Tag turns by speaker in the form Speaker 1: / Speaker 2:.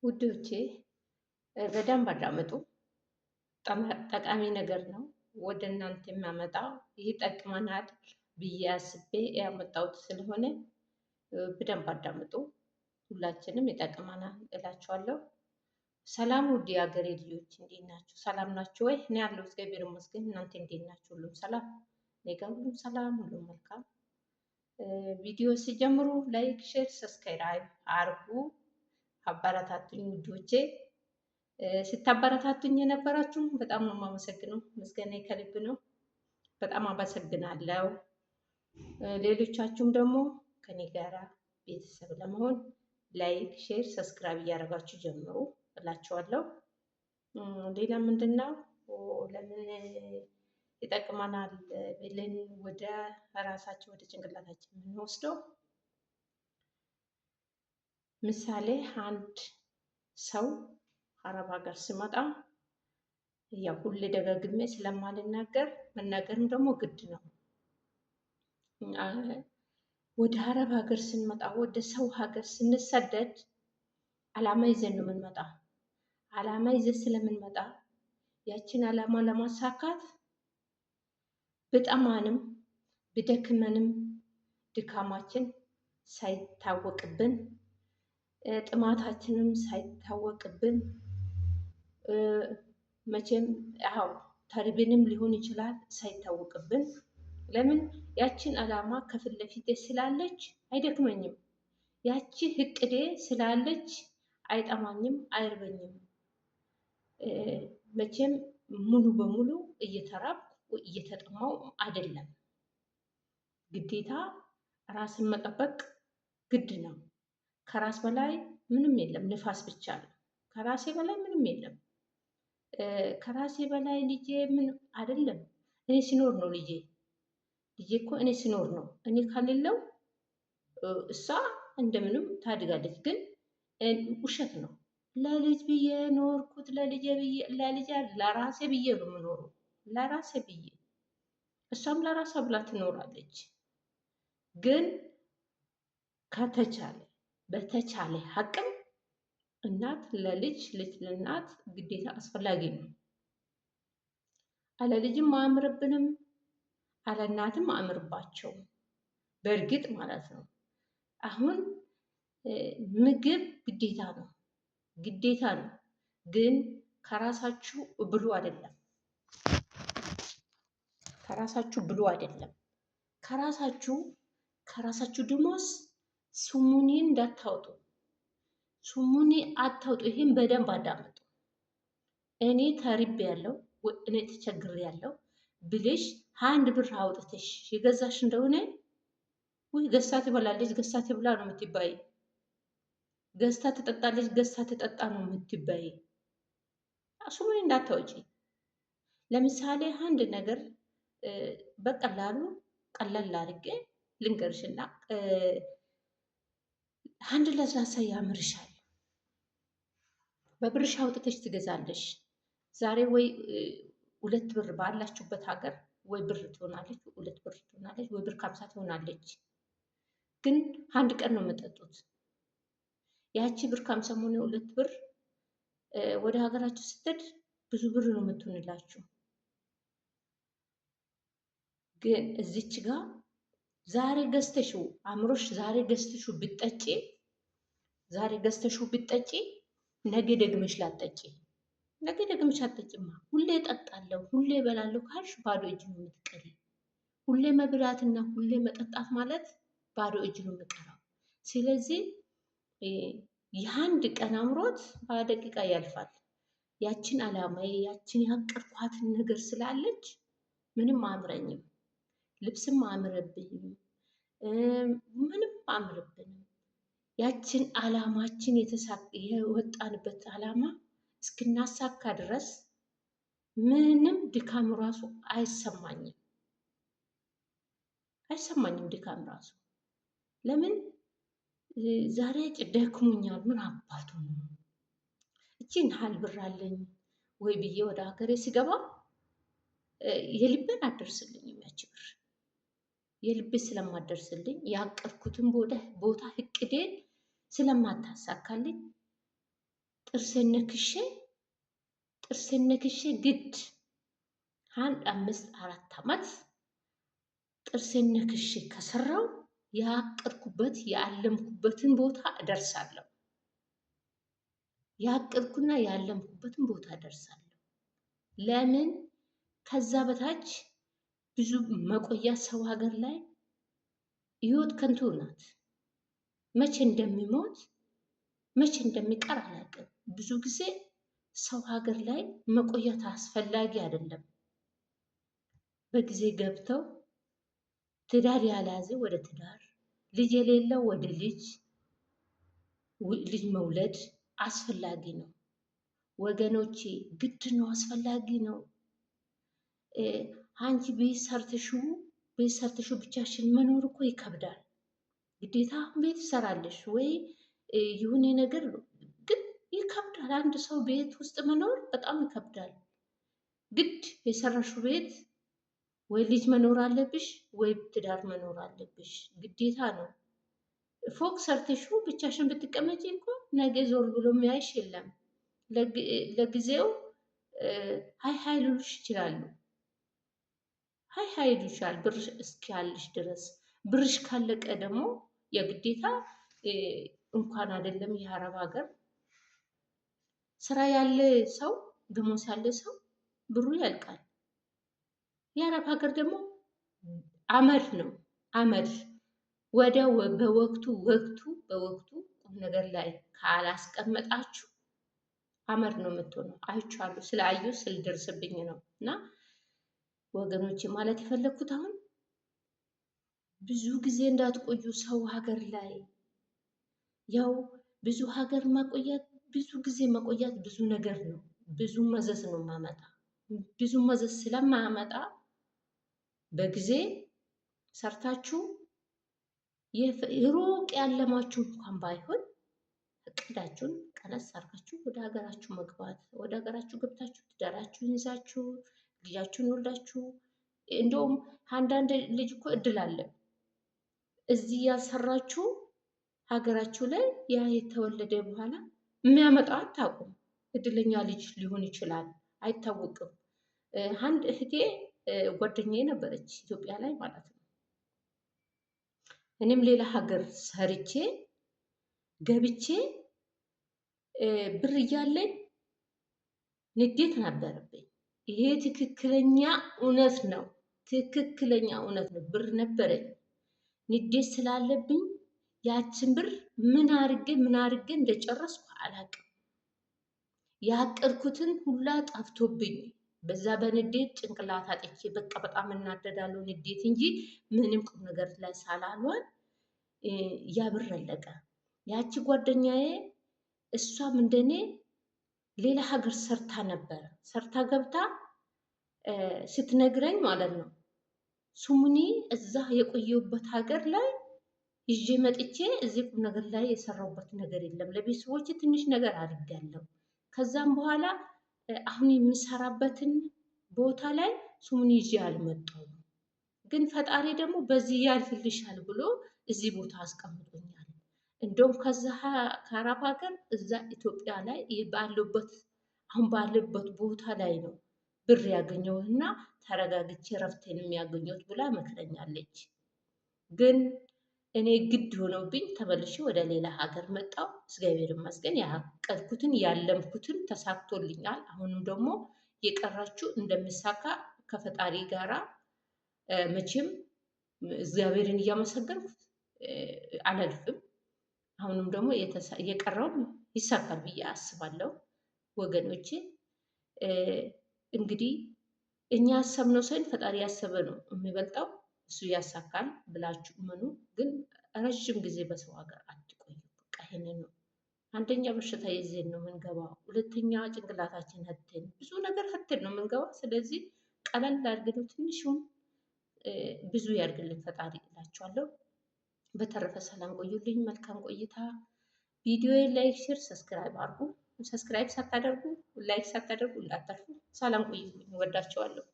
Speaker 1: ውዶቼ በደንብ አዳምጡ። ጠቃሚ ነገር ነው ወደ እናንተ የሚያመጣው ይጠቅመናል ብዬ አስቤ ያመጣሁት ስለሆነ በደንብ አዳምጡ። ሁላችንም ይጠቅመናል እላችኋለሁ። ሰላም ውድ የሀገሬ ልጆች እንዴት ናችሁ? ሰላም ናችሁ ወይ? እኔ ያለው እግዚአብሔር ይመስገን። እናንተ እንዴት ናችሁ? ሁሉም ሰላም? እኔ ጋር ሁሉም ሰላም፣ ሁሉም መልካም። ቪዲዮ ሲጀምሩ ላይክ፣ ሼር፣ ሰብስክራይብ አርጉ። አበረታቱኝ ውዶቼ። ስታበረታቱኝ የነበራችሁ በጣም ነው የማመሰግነው። ምስጋና ከልብ ነው። በጣም አመሰግናለሁ። ሌሎቻችሁም ደግሞ ከኔ ጋራ ቤተሰብ ለመሆን ላይክ፣ ሼር፣ ሰብስክራይብ እያደረጋችሁ ጀምሩ እላችኋለሁ። ሌላ ምንድነው ለምን ይጠቅመናል ብለን ወደ ራሳችን ወደ ጭንቅላታችን የምንወስደው ምሳሌ አንድ ሰው አረብ ሀገር ሲመጣ ያው ሁሌ ደጋግሜ ስለማልናገር መናገርም ደግሞ ግድ ነው። ወደ አረብ ሀገር ስንመጣ ወደ ሰው ሀገር ስንሰደድ አላማ ይዘን ነው የምንመጣ። አላማ ይዘን ስለምንመጣ ያችን አላማ ለማሳካት ብጠማንም ብደክመንም ድካማችን ሳይታወቅብን ጥማታችንም ሳይታወቅብን መቼም ያው ተርበንም ሊሆን ይችላል ሳይታወቅብን። ለምን ያችን አላማ ከፊት ለፊቴ ስላለች አይደክመኝም። ያቺ እቅዴ ስላለች አይጠማኝም፣ አይርበኝም። መቼም ሙሉ በሙሉ እየተራብኩ እየተጠማው አይደለም። ግዴታ ራስን መጠበቅ ግድ ነው። ከራስ በላይ ምንም የለም፣ ንፋስ ብቻ ነው። ከራሴ በላይ ምንም የለም። ከራሴ በላይ ልጄ ምን አይደለም። እኔ ሲኖር ነው ልጄ እኮ እኔ ሲኖር ነው። እኔ ካሌለው እሷ እንደምንም ታድጋለች። ግን ውሸት ነው። ለልጅ ብዬ ኖርኩት፣ ለልጄ ብዬ ለራሴ ብዬ ነው የምኖረው። ለራሴ ብዬ እሷም ለራሷ ብላ ትኖራለች። ግን ከተቻለ በተቻለ አቅም እናት ለልጅ ልጅ ለእናት ግዴታ አስፈላጊ ነው። አለ ልጅም አያምርብንም፣ አለ እናትም አያምርባቸውም። በእርግጥ ማለት ነው። አሁን ምግብ ግዴታ ነው፣ ግዴታ ነው። ግን ከራሳችሁ ብሉ አይደለም፣ ከራሳችሁ ብሉ አይደለም። ከራሳችሁ ደሞዝ ስሙኒ እንዳታወጡ፣ ስሙኒ አታውጡ። ይሄን በደንብ አዳምጡ። እኔ ተርቤ ያለው እኔ ተቸግሬ ያለው ብልሽ አንድ ብር አውጥተሽ የገዛሽ እንደሆነ ወይ ገዝታ ትበላለች፣ ገዝታ ትብላ ነው የምትባይ። ገዝታ ትጠጣለች፣ ገዝታ ትጠጣ ነው የምትባይ። ስሙኒ እንዳታወጪ። ለምሳሌ አንድ ነገር በቀላሉ ቀለል አድርጌ ልንገርሽና አንድ ለስላሳ ያምርሻል። በብርሽ አውጥተሽ ትገዛለሽ። ዛሬ ወይ 2 ብር ባላችሁበት ሀገር ወይ ብር ትሆናለች፣ 2 ብር ትሆናለች፣ ወይ ብር ከ50 ትሆናለች። ግን አንድ ቀን ነው የምጠጡት። ያቺ ብር ከ50 ሆነ 2 ብር ወደ ሀገራችሁ ስትሄድ ብዙ ብር ነው የምትሆንላችሁ። ግን እዚች ጋር ዛሬ ገዝተሽው አምሮሽ ዛሬ ገዝተሽው ብትጠጪ ነገ ደግመሽ ላጠጪ። ነገ ደግመሽ አትጠጪማ። ሁሌ እጠጣለሁ ሁሌ እበላለሁ ካልሽ ባዶ እጅ ነው የምትቀሪ። ሁሌ መብላትና ሁሌ መጠጣት ማለት ባዶ እጅ ነው የምትቀራው። ስለዚህ የአንድ ቀን አምሮት በደቂቃ ያልፋል። ያችን አላማዬ ያችን ያቀርኳትን ነገር ስላለች ምንም አያምረኝም። ልብስም አያምርብኝም፣ ምንም አያምርብንም። ያችን አላማችን የወጣንበት አላማ እስክናሳካ ድረስ ምንም ድካም ራሱ አይሰማኝም ድካም ራሱ። ለምን ዛሬ ደክሞኛል፣ ምን አባቱ ነው እቺን ሀል ብር አለኝ ወይ ብዬ ወደ ሀገሬ ሲገባ የልቤን አደርስልኝም። ያቺ ብር የልቤ ስለማደርስልኝ ያቀድኩትን ቦታ እቅዴን ስለማታሳካልኝ ጥርሴን ነክሼ ግድ 4 ዓመት ጥርሴን ነክሼ ከሰራው ያቀድኩበት ያለምኩበትን ቦታ እደርሳለሁ። ያቀድኩና ያለምኩበትን ቦታ እደርሳለሁ። ለምን ከዛ በታች ብዙ መቆያ ሰው ሀገር ላይ ህይወት ከንቱ ናት። መቼ እንደሚሞት መቼ እንደሚቀር አላውቅም። ብዙ ጊዜ ሰው ሀገር ላይ መቆየት አስፈላጊ አይደለም። በጊዜ ገብተው ትዳር ያልያዘ ወደ ትዳር፣ ልጅ የሌለው ወደ ልጅ መውለድ አስፈላጊ ነው ወገኖቼ፣ ግድ ነው፣ አስፈላጊ ነው። አንቺ ቤት ሰርተሽው ብቻሽን መኖር እኮ ይከብዳል። ግዴታ ቤት ትሰራለሽ ወይ የሆነ ነገር ግን ይከብዳል። አንድ ሰው ቤት ውስጥ መኖር በጣም ይከብዳል። ግድ የሰራሽው ቤት ወይ ልጅ መኖር አለብሽ ወይ ትዳር መኖር አለብሽ፣ ግዴታ ነው። ፎቅ ሰርተሽው ብቻሽን ብትቀመጪ እኮ ነገ ዞር ብሎ የሚያይሽ የለም። ለጊዜው ሀይ ሊሉሽ ይችላሉ። ሀይ ይሉሻል ብር እስኪያልሽ ድረስ። ብርሽ ካለቀ ደግሞ የግዴታ እንኳን አይደለም የአረብ ሀገር ስራ ያለ ሰው ደሞዝ ያለ ሰው ብሩ ያልቃል። የአረብ ሀገር ደግሞ አመድ ነው አመድ። ወዲያው በወቅቱ ቁም ነገር ላይ ካላስቀመጣችሁ አመድ ነው የምትሆነው። አይቻለሁ፣ ስላዩ ስልደርስብኝ ነው። እና ወገኖች ማለት የፈለግኩት አሁን ብዙ ጊዜ እንዳትቆዩ ሰው ሀገር ላይ። ያው ብዙ ሀገር ማቆየት ብዙ ጊዜ መቆየት ብዙ ነገር ነው፣ ብዙ መዘዝ ነው ማመጣ። ብዙ መዘዝ ስለማያመጣ በጊዜ ሰርታችሁ ሩቅ ያለማችሁ እንኳን ባይሆን እቅዳችሁን ቀነስ አድርጋችሁ ወደ ሀገራችሁ መግባት፣ ወደ ሀገራችሁ ገብታችሁ ትዳራችሁን ይዛችሁ ልጃችሁን ወልዳችሁ። እንደውም አንዳንድ ልጅ እኮ እድል አለ እዚህ ያልሰራችሁ ሀገራችሁ ላይ ያ የተወለደ በኋላ የሚያመጣው አታውቁም። እድለኛ ልጅ ሊሆን ይችላል፣ አይታወቅም። አንድ እህቴ ጓደኛዬ ነበረች ኢትዮጵያ ላይ ማለት ነው። እኔም ሌላ ሀገር ሰርቼ ገብቼ ብር እያለኝ ንዴት ነበረብኝ። ይሄ ትክክለኛ እውነት ነው፣ ትክክለኛ እውነት ነው። ብር ነበረኝ፣ ንዴት ስላለብኝ ያችን ብር ምን አድርጌ እንደጨረስኩ አላውቅም። ያቀድኩትን ሁላ ጠፍቶብኝ በዛ በንዴት ጭንቅላት አጥቼ በቃ በጣም እናደዳለሁ። ንዴት እንጂ ምንም ቁም ነገር ላይ ሳላልዋል ያ ብር አለቀ። ያቺ ጓደኛዬ እሷም እንደኔ ሌላ ሀገር ሰርታ ነበር። ሰርታ ገብታ ስትነግረኝ ማለት ነው ሱሙኒ እዛ የቆየሁበት ሀገር ላይ ይዤ መጥቼ እዚህ ቁም ነገር ላይ የሰራሁበት ነገር የለም። ለቤተሰቦች ትንሽ ነገር አድርጋለሁ። ከዛም በኋላ አሁን የምሰራበትን ቦታ ላይ ሱሙኒ ይዤ አልመጣሁም። ግን ፈጣሪ ደግሞ በዚህ ያልፍልሻል ብሎ እዚህ ቦታ አስቀምጦኛል። እንደውም ከዛ ከአረብ ሀገር እዛ ኢትዮጵያ ላይ አሁን ባለበት ቦታ ላይ ነው ብር ያገኘሁት እና ተረጋግቼ ረፍቴን የሚያገኘሁት ብላ መክረኛለች። ግን እኔ ግድ ሆኖብኝ ተመልሼ ወደ ሌላ ሀገር መጣሁ። እግዚአብሔር ይመስገን ያቀድኩትን ያለምኩትን ተሳክቶልኛል። አሁንም ደግሞ የቀራችሁ እንደሚሳካ ከፈጣሪ ጋራ መቼም እግዚአብሔርን እያመሰገንኩት አላልፍም። አሁንም ደግሞ የቀረውን ይሳካል ብዬ አስባለሁ። ወገኖቼ እንግዲህ እኛ ያሰብነው ሳይሆን ፈጣሪ ያሰበ ነው የሚበልጠው። እሱ ያሳካል ብላችሁ እመኑ። ግን ረዥም ጊዜ በሰው ሀገር አትቆዩ። በቃ ይሄንን ነው። አንደኛ በሽታ ይዘን ነው የምንገባው። ሁለተኛ ጭንቅላታችን ህትን ብዙ ነገር ህትን ነው የምንገባው። ስለዚህ ቀለል አድርገን ትንሹም ብዙ ያድርግልን ፈጣሪ እላችኋለሁ። በተረፈ ሰላም ቆዩልኝ። መልካም ቆይታ። ቪዲዮ ላይክ፣ ሼር፣ ሰብስክራይብ አድርጉ። ሰብስክራይብ ሳታደርጉ ላይክ ሳታደርጉ እንዳታልፉ። ሰላም ቆዩልኝ። ወዳችኋለሁ።